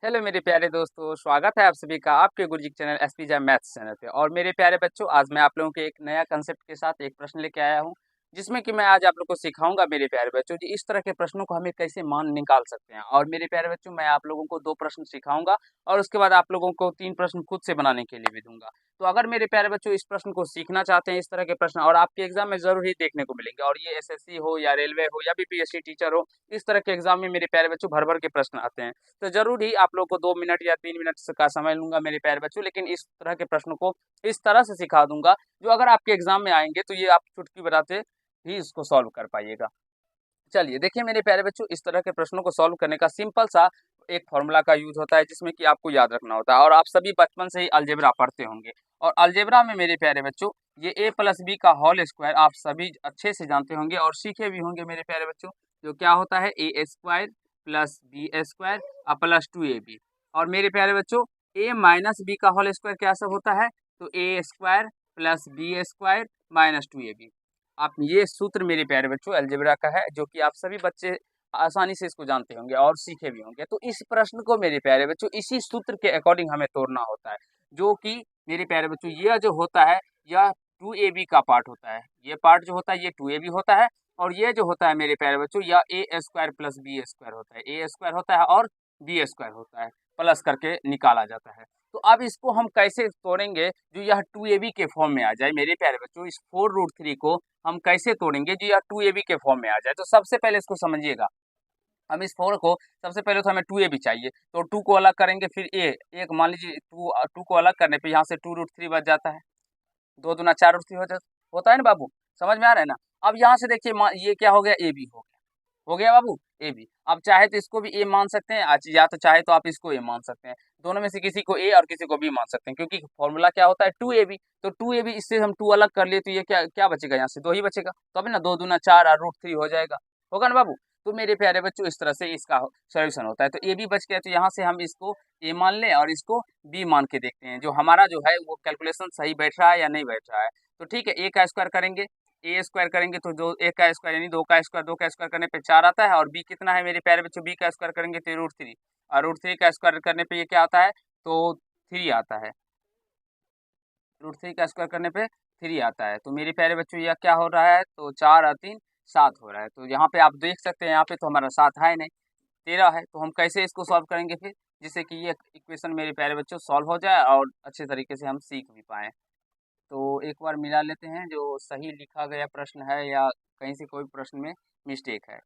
Hello मेरे प्यारे दोस्तों, स्वागत है आप सभी का आपके गुरुजी के channel SP jam maths channel पे। और मेरे प्यारे बच्चों, आज मैं आप लोगों के एक नया कंसेप्ट के साथ एक प्रश्न लेके आया हूँ, जिसमें कि मैं आज आप लोगों को सिखाऊंगा मेरे प्यारे बच्चों जी इस तरह के प्रश्नों को हमें कैसे मान निकाल सकते हैं। और मेरे प्यारे बच्चों, मैं आप लोगों को 2 प्रश्न सिखाऊंगा और उसके बाद आप लोगों को 3 प्रश्न खुद से बनाने के लिए भी दूंगा। तो अगर मेरे प्यारे बच्चों इस प्रश्न को सीखना चाहते हैं, इस तरह के प्रश्न और आपके एग्जाम में जरूर ही देखने को मिलेंगे, और ये एसएससी हो या रेलवे हो या बीपीएससी टीचर हो, इस तरह के एग्जाम में मेरे प्यारे बच्चों भर भर के प्रश्न आते हैं। तो ज़रूर ही आप लोग को 2 मिनट या 3 मिनट का समय लूँगा मेरे प्यारे बच्चों, लेकिन इस तरह के प्रश्नों को इस तरह से सिखा दूँगा, जो अगर आपके एग्ज़ाम में आएँगे तो ये आप चुटकी बजाते ही इसको सॉल्व कर पाइएगा। चलिए देखिए मेरे प्यारे बच्चों, इस तरह के प्रश्नों को सॉल्व करने का सिंपल सा एक फॉर्मूला का यूज़ होता है, जिसमें कि आपको याद रखना होता है। और आप सभी बचपन से ही अलजेब्रा पढ़ते होंगे, और अलजेब्रा में मेरे प्यारे बच्चों ये a प्लस बी का होल स्क्वायर आप सभी अच्छे से जानते होंगे और सीखे भी होंगे मेरे प्यारे बच्चों। जो क्या होता है A square plus B square plus 2ab। और मेरे प्यारे बच्चों a माइनस बी का होल स्क्वायर क्या सब होता है, तो a square plus B square minus 2ab। आप ये सूत्र मेरे प्यारे बच्चों अलजेब्रा का है, जो कि आप सभी बच्चे आसानी से इसको जानते होंगे और सीखे भी होंगे। तो इस प्रश्न को मेरे प्यारे बच्चों इसी सूत्र के अकॉर्डिंग हमें तोड़ना होता है, जो कि मेरे प्यारे बच्चों यह जो होता है यह 2ab का पार्ट होता है। ये पार्ट जो होता है ये 2ab होता है, और ये जो होता है मेरे प्यारे बच्चों यह ए स्क्वायर प्लस बी स्क्वायर होता है। ए स्क्वायर होता है और बी स्क्वायर होता है, प्लस करके निकाला जाता है। तो अब इसको हम कैसे तोड़ेंगे जो यह 2ab के फॉर्म में आ जाए मेरे प्यारे बच्चों। इस 4√3 को हम कैसे तोड़ेंगे जो यह 2ab के फॉर्म में आ जाए। तो सबसे पहले इसको समझिएगा, हम इस 4 को सबसे पहले तो हमें 2ab चाहिए, तो 2 को अलग करेंगे, फिर एक मान लीजिए 2 को अलग करने पे यहाँ से 2√3 बच जाता है। 2 दूना 4√3 होता है ना बाबू, समझ में आ रहा है ना। अब यहाँ से देखिए ये क्या हो गया, ए बी हो गया बाबू, ए बी। अब चाहे तो इसको भी ए मान सकते हैं, या तो चाहे तो आप इसको ए मान सकते हैं। दोनों में से किसी को ए और किसी को बी मान सकते हैं, क्योंकि फॉर्मूला क्या होता है 2ab। तो 2ab इससे हम 2 अलग कर लिए, तो ये क्या क्या बचेगा, यहाँ से 2 ही बचेगा। तो अभी ना 2 दूना 4 और √3 हो जाएगा, होगा ना बाबू। तो मेरे प्यारे बच्चों इस तरह से इसका सोल्यूशन होता है। तो ए बी बच गया, तो यहाँ से हम इसको ए मान लें और इसको बी मान के देखते हैं, जो हमारा जो है वो कैलकुलेशन सही बैठ रहा है या नहीं बैठ रहा है। तो ठीक है, ए का स्क्वायर करेंगे, ए स्क्वायर करेंगे तो जो ए का स्क्वायर यानी 2 का स्क्वायर करने पे 4 आता है। और बी कितना है मेरे प्यारे बच्चों, बी का स्क्वायर करेंगे तो √3, और √3 का स्क्वायर करने पे ये क्या आता है, तो 3 आता है। √3 का स्क्वायर करने पे 3 आता है। तो मेरे प्यारे बच्चों यह क्या हो रहा है, तो 4 और 3 7 हो रहा है। तो यहाँ पे आप देख सकते हैं, यहाँ पे तो हमारा 7 है नहीं, 13 है। तो हम कैसे इसको सॉल्व करेंगे फिर, जिससे कि ये इक्वेशन मेरे प्यारे बच्चों सॉल्व हो जाए और अच्छे तरीके से हम सीख भी पाएँ। तो एक बार मिला लेते हैं जो सही लिखा गया प्रश्न है या कहीं से कोई प्रश्न में मिस्टेक है।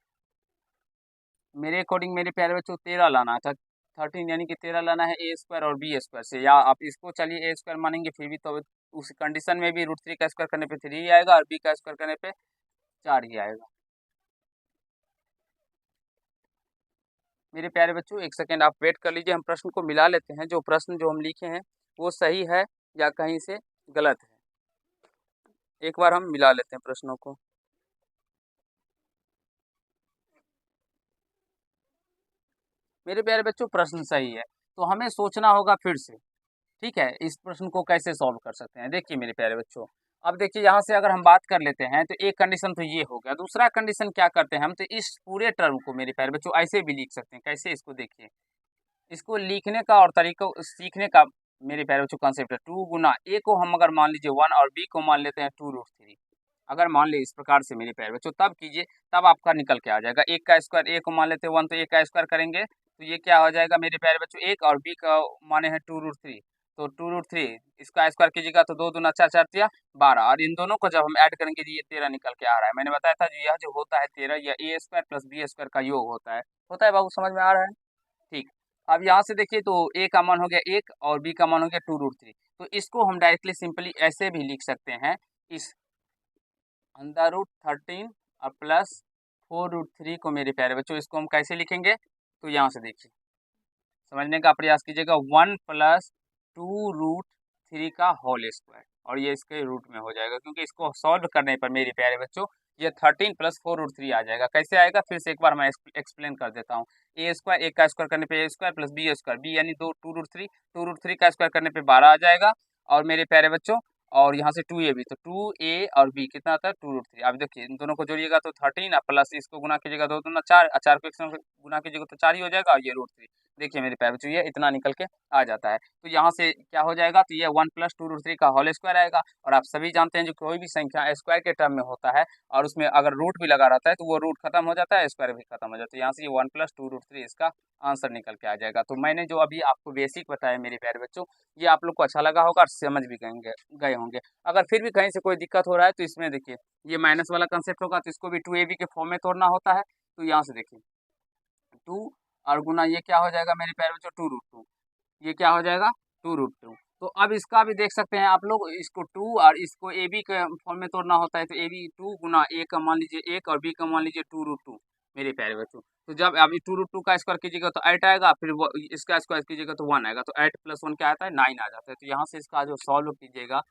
मेरे अकॉर्डिंग मेरे प्यारे बच्चों 13 लाना था, 13 यानी कि 13 लाना है ए स्क्वायर और बी स्क्वायर से। या आप इसको चलिए ए स्क्वायर मानेंगे फिर भी, तो उस कंडीशन में भी √3 का स्क्वायर करने पे 3 ही आएगा और बी का स्क्वायर करने पे 4 ही आएगा। मेरे प्यारे बच्चों एक सेकेंड आप वेट कर लीजिए, हम प्रश्न को मिला लेते हैं, जो प्रश्न जो हम लिखे हैं वो सही है या कहीं से गलत है। एक बार हम मिला लेते हैं प्रश्नों को। मेरे प्यारे बच्चों प्रश्न सही है, तो हमें सोचना होगा फिर से। ठीक है, इस प्रश्न को कैसे सॉल्व कर सकते हैं, देखिए मेरे प्यारे बच्चों। अब देखिए यहाँ से अगर हम बात कर लेते हैं, तो एक कंडीशन तो ये हो गया। दूसरा कंडीशन क्या करते हैं हम, तो इस पूरे टर्म को मेरे प्यारे बच्चों ऐसे भी लिख सकते हैं। कैसे, इसको देखिए, इसको लिखने का और तरीका सीखने का मेरे प्यारे बच्चों कॉन्सेप्ट है। 2 गुना ए को हम अगर मान लीजिए 1 और बी को मान लेते हैं 2√3। अगर मान ले इस प्रकार से मेरे प्यारे बच्चों, तब कीजिए, तब आपका निकल के आ जाएगा। एक का स्क्वायर, ए को मान लेते हैं 1, तो ए का स्क्वायर करेंगे तो ये क्या हो जाएगा मेरे प्यारे बच्चों 1, और बी का माने हैं 2√3, तो 2√3 इसका स्क्वायर कीजिएगा तो 2 दूना 4, 4 तिया 12, और इन दोनों को जब हम ऐड करेंगे तो ये 13 निकल के आ रहा है। मैंने बताया था जो यह जो होता है 13, यह ए स्क्वायर प्लस बी स्क्वायर का योग होता है। होता है बाबू, समझ में आ रहा है। ठीक, अब यहाँ से देखिए, तो ए का मान हो गया 1 और बी का मान हो गया 2√3। तो इसको हम डायरेक्टली सिंपली ऐसे भी लिख सकते हैं, इस √13 और प्लस 4√3 को मेरे प्यारे बच्चों इसको हम कैसे लिखेंगे, तो यहाँ से देखिए, समझने का प्रयास कीजिएगा। 1 प्लस 2√3 का होल स्क्वायर, और ये इसके रूट में हो जाएगा, क्योंकि इसको सॉल्व करने पर मेरे प्यारे बच्चों ये 13 प्लस 4√3 आ जाएगा। कैसे आएगा, फिर से एक बार मैं एक्सप्लेन कर देता हूँ। ए स्क्वायर, एक का स्क्वायर करने पे A square plus B square, B यानी 2√3, 2√3 का स्क्वायर करने पे 12 आ जाएगा। और मेरे प्यारे बच्चों, और यहाँ से 2ab, तो 2a और b कितना आता है 2√3। अब देखिए इन दोनों को जोड़िएगा तो 13 प्लस इसको गुना कीजिएगा 2 दूना 4, 4 को एक संग गुना कीजिएगा तो 4 ही हो जाएगा, और ये √3। देखिए मेरे प्यारे बच्चों, ये इतना निकल के आ जाता है। तो यहाँ से क्या हो जाएगा, तो ये 1 + 2√3 का होल स्क्वायर आएगा। और आप सभी जानते हैं जो कोई भी संख्या स्क्वायर के टर्म में होता है और उसमें अगर रूट भी लगा रहता है तो वो रूट खत्म हो जाता है, स्क्वायर भी खत्म हो जाता है। यहाँ से ये 1 + 2√3 इसका आंसर निकल के आ जाएगा। तो मैंने जो अभी आपको बेसिक बताया मेरे प्यारे बच्चों, ये आप लोग को अच्छा लगा होगा और समझ भी गए होंगे। अगर फिर भी कहीं से कोई दिक्कत हो रहा है तो इसमें देखिए, ये माइनस वाला कंसेप्ट होगा तो इसको भी 2ab के फॉर्म में तोड़ना होता है। तो यहाँ से देखिए 2 और गुना ये क्या हो जाएगा मेरे प्यारे बच्चों, 2√2। ये क्या हो जाएगा, 2√2। तो अब इसका भी देख सकते हैं आप लोग, इसको 2 और इसको ए बी के फॉर्म में तोड़ना होता है। तो ए बी 2 गुना ए का मान लीजिए 1 और बी का मान लीजिए 2√2 मेरे प्यारे बच्चों। तो जब अभी 2√2 का स्क्वायर कीजिएगा तो 8 आएगा, फिर वो इसका स्क्वायर कीजिएगा तो 1 आएगा। तो 8 + 1 क्या आता है, 9 आ जाता है। तो यहाँ से इसका जो सॉल्व कीजिएगा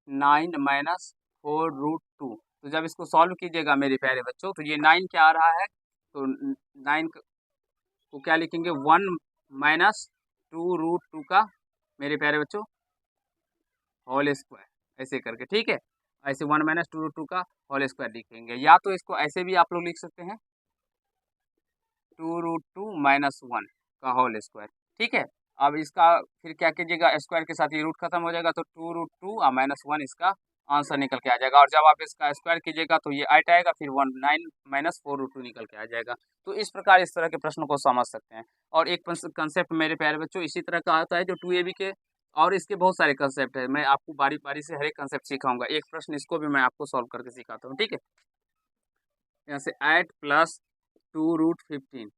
9 - 4√2। तो जब इसको सॉल्व कीजिएगा मेरे प्यारे बच्चों, तो ये 9 क्या आ रहा है, तो 9 को क्या लिखेंगे, 1 - 2√2 का मेरे प्यारे बच्चों होल स्क्वायर, ऐसे करके, ठीक है। ऐसे 1 - 2√2 का होल स्क्वायर लिखेंगे, या तो इसको ऐसे भी आप लोग लिख सकते हैं, 2√2 - 1 का होल स्क्वायर, ठीक है। अब इसका फिर क्या कीजिएगा, स्क्वायर के साथ ये रूट खत्म हो जाएगा, तो 2√2 और -1 इसका आंसर निकल के आ जाएगा। और जब आप इसका स्क्वायर कीजिएगा तो ये 8 आएगा, फिर 9 - 4√2 निकल के आ जाएगा। तो इस प्रकार इस तरह के प्रश्न को समझ सकते हैं। और एक कंसेप्ट मेरे प्यारे बच्चों इसी तरह का आता है जो 2ab के, और इसके बहुत सारे कंसेप्ट है। मैं आपको बारी बारी से हर एक कंसेप्ट सिखाऊंगा। एक प्रश्न इसको भी मैं आपको सॉल्व करके सिखाता हूँ, ठीक है। यहाँ से 8 + 2√15।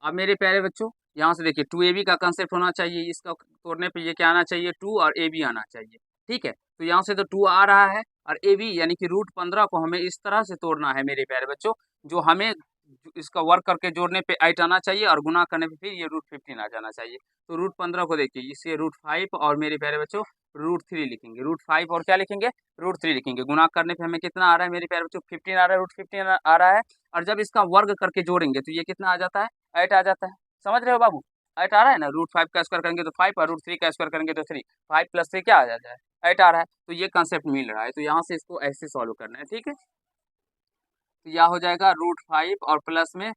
अब मेरे प्यारे बच्चों यहाँ से देखिए 2ab का कंसेप्ट होना चाहिए, इसका तोड़ने पे ये क्या आना चाहिए, 2 और ab आना चाहिए, ठीक है। तो यहाँ से तो 2 आ रहा है और ab यानी कि √15 को हमें इस तरह से तोड़ना है मेरे प्यारे बच्चों, जो हमें इसका वर्क करके जोड़ने पे 8 आना चाहिए और गुना करने पे फिर ये √15 आ जाना चाहिए। तो √15 को देखिए, इसे √5 और मेरे प्यारे बच्चों √3 लिखेंगे, √5 और क्या लिखेंगे, √3 लिखेंगे। गुना करने पे हमें कितना आ रहा है मेरे प्यारे बच्चों, 15 आ रहा है, √15 आ रहा है। और जब इसका वर्ग करके जोड़ेंगे तो ये कितना आ जाता है, 8 आ जाता है। समझ रहे हो बाबू, 8 आ रहा है ना, √5 का स्क्वायर करेंगे तो 5 और √3 का स्क्वायर करेंगे तो 3, 5 + 3 क्या आ जाता है, 8 आ रहा है। तो ये कंसेप्ट मिल रहा है, तो यहाँ से इसको ऐसे सॉल्व करना है, ठीक है। तो यह हो जाएगा √5 और प्लस में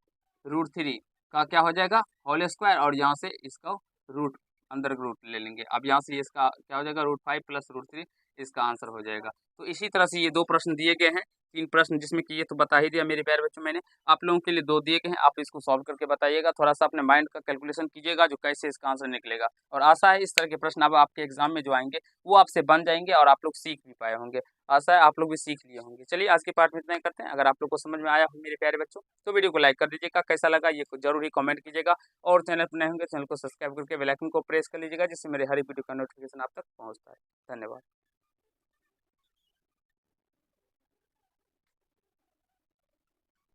√3 का क्या हो जाएगा, होल स्क्वायर, और यहाँ से इसका रूट, अंदर रूट ले लेंगे। अब यहाँ से इसका क्या हो जाएगा, √5 + √3 इसका आंसर हो जाएगा। तो इसी तरह से ये 2 प्रश्न दिए गए हैं, 3 प्रश्न, जिसमें कि ये तो बता ही दिया मेरे प्यारे बच्चों मैंने। आप लोगों के लिए 2 दिए गए हैं, आप इसको सॉल्व करके बताइएगा। थोड़ा-सा अपने माइंड का कैलकुलेशन कीजिएगा जो कैसे इसका आंसर निकलेगा। और आशा है इस तरह के प्रश्न अब आपके एग्ज़ाम में जो आएँगे, वो आपसे बन जाएँगे और आप लोग सीख भी पाए होंगे। आशा है आप लोग भी सीख लिए होंगे। चलिए आज के पार्ट में इतना ही करते हैं। अगर आप लोग को समझ में आया हो मेरे प्यारे बच्चों, तो वीडियो को लाइक कर दीजिएगा। कैसा लगा ये ज़रूर ही कमेंट कीजिएगा। और चैनल पर नए होंगे, चैनल को सब्सक्राइब करके बेल आइकन को प्रेस कर लीजिएगा, जिससे मेरे हर एक वीडियो का नोटिफिकेशन आप तक पहुँचता है। धन्यवाद।